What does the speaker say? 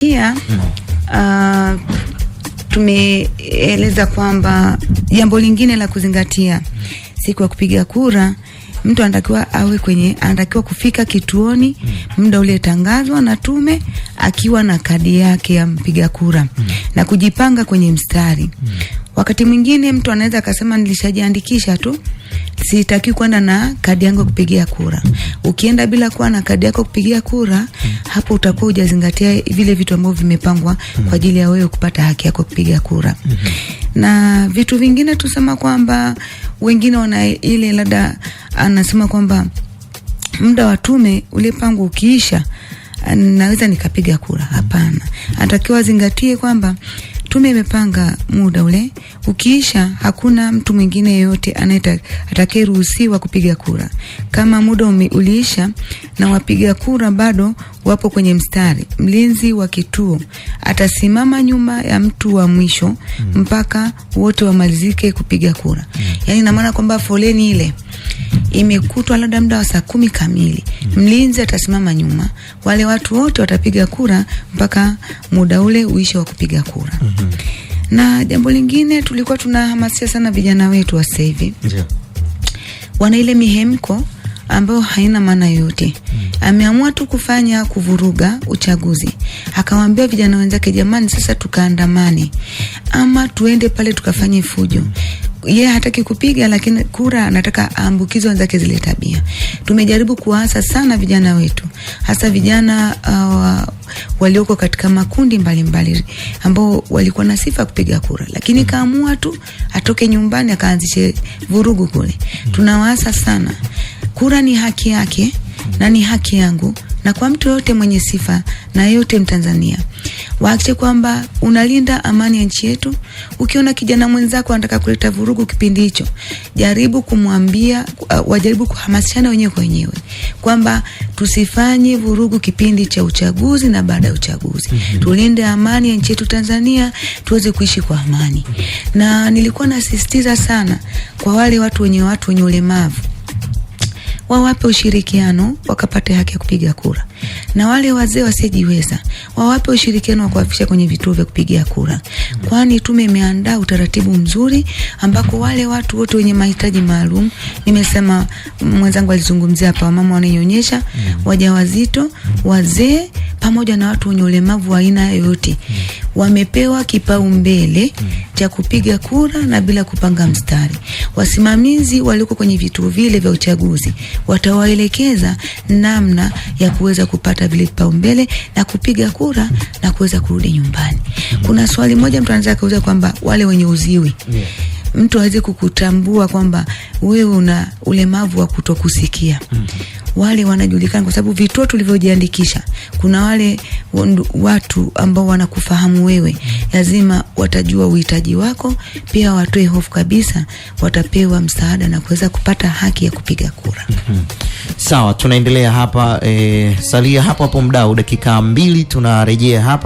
Pia tumeeleza kwamba jambo lingine la kuzingatia siku ya kupiga kura, mtu anatakiwa kufika kituoni muda ule tangazwa na tume akiwa na kadi yake ya mpiga kura na kujipanga kwenye mstari. Wakati mwingine mtu anaweza akasema nilishajiandikisha tu, sitaki kwenda na kadi yangu kupigia kura. Ukienda bila kuwa na kadi yako kupigia kura, hapo utakuwa hujazingatia vile vitu ambavyo vimepangwa kwa ajili ya wewe kupata haki yako kupiga kura. Na vitu vingine tusema kwamba wengine wana ile labda anasema kwamba muda wa tume ule pango ukiisha naweza nikapiga kura. Hapana. Anatakiwa zingatie kwamba tume imepanga muda ule ukiisha, hakuna mtu mwingine yeyote atakayeruhusiwa kupiga kura. Kama muda uliisha na wapiga kura bado wapo kwenye mstari, mlinzi wa kituo atasimama nyuma ya mtu wa mwisho mpaka wote wamalizike kupiga kura. Yaani ina maana kwamba foleni ile imekutwa labda muda wa saa 10 kamili, mlinzi atasimama nyuma, wale watu wote watapiga kura mpaka muda ule uishe wa kupiga kura. Na jambo lingine tulikuwa tunahamasisha sana vijana wetu wa sasa hivi. Wana ile mihemko ambayo haina maana yote. Ameamua tu kuvuruga uchaguzi. Akawaambia vijana wenzake, jamani, sasa tukaandamane ama tuende pale tukafanye fujo. Yeye hataki kupiga, lakini kura anataka aambukize wenzake zile tabia. Tumejaribu kuwaasa sana vijana wetu, hasa vijana walioko katika makundi mbalimbali ambao walikuwa na sifa kupiga kura, lakini kaamua tu atoke nyumbani akaanzishe vurugu kule. Tunawaasa sana, kura ni haki yake na ni haki yangu, na kwa mtu yote mwenye sifa na yote Mtanzania, waache kwamba unalinda amani ya nchi yetu. Ukiona kijana mwenzako anataka kuleta vurugu kipindi hicho, jaribu kumwambia, wajaribu kuhamasishana wenyewe kwa wenyewe kwamba tusifanye vurugu kipindi cha uchaguzi na baada ya uchaguzi. Tulinde amani ya nchi yetu Tanzania, tuweze kuishi kwa amani. Na nilikuwa nasisitiza sana kwa wale watu wenye ulemavu, wawape ushirikiano wakapate haki ya kupiga kura. Na wale wazee wasijiweza, wawape ushirikiano wa kuwafikisha kwenye vituo vya kupigia kura. Kwani tume imeandaa utaratibu mzuri ambako wale watu wote wenye mahitaji maalum, nimesema mwenzangu alizungumzia hapa, mama wananyonyesha, wajawazito, wazee pamoja na watu wenye ulemavu wa aina yoyote, wamepewa kipaumbele cha kupiga kura na bila kupanga mstari. Wasimamizi walioko kwenye vituo vile vya uchaguzi watawaelekeza namna ya kuweza kupata vile kipaumbele na kupiga kura na kuweza kurudi nyumbani. Kuna swali moja mtu anaweza kuuliza kwamba wale wenye uziwi, mtu hawezi kukutambua kwamba wewe una ulemavu wa kutokusikia. Wale wanajulikana kwa sababu vituo tulivyojiandikisha, kuna wale watu ambao wanakufahamu wewe, lazima watajua uhitaji wako, pia watoe hofu kabisa, watapewa msaada na kuweza kupata haki ya kupiga kura. Sawa, tunaendelea hapa, salia hapo mdau, dakika 2 tunarejea hapa.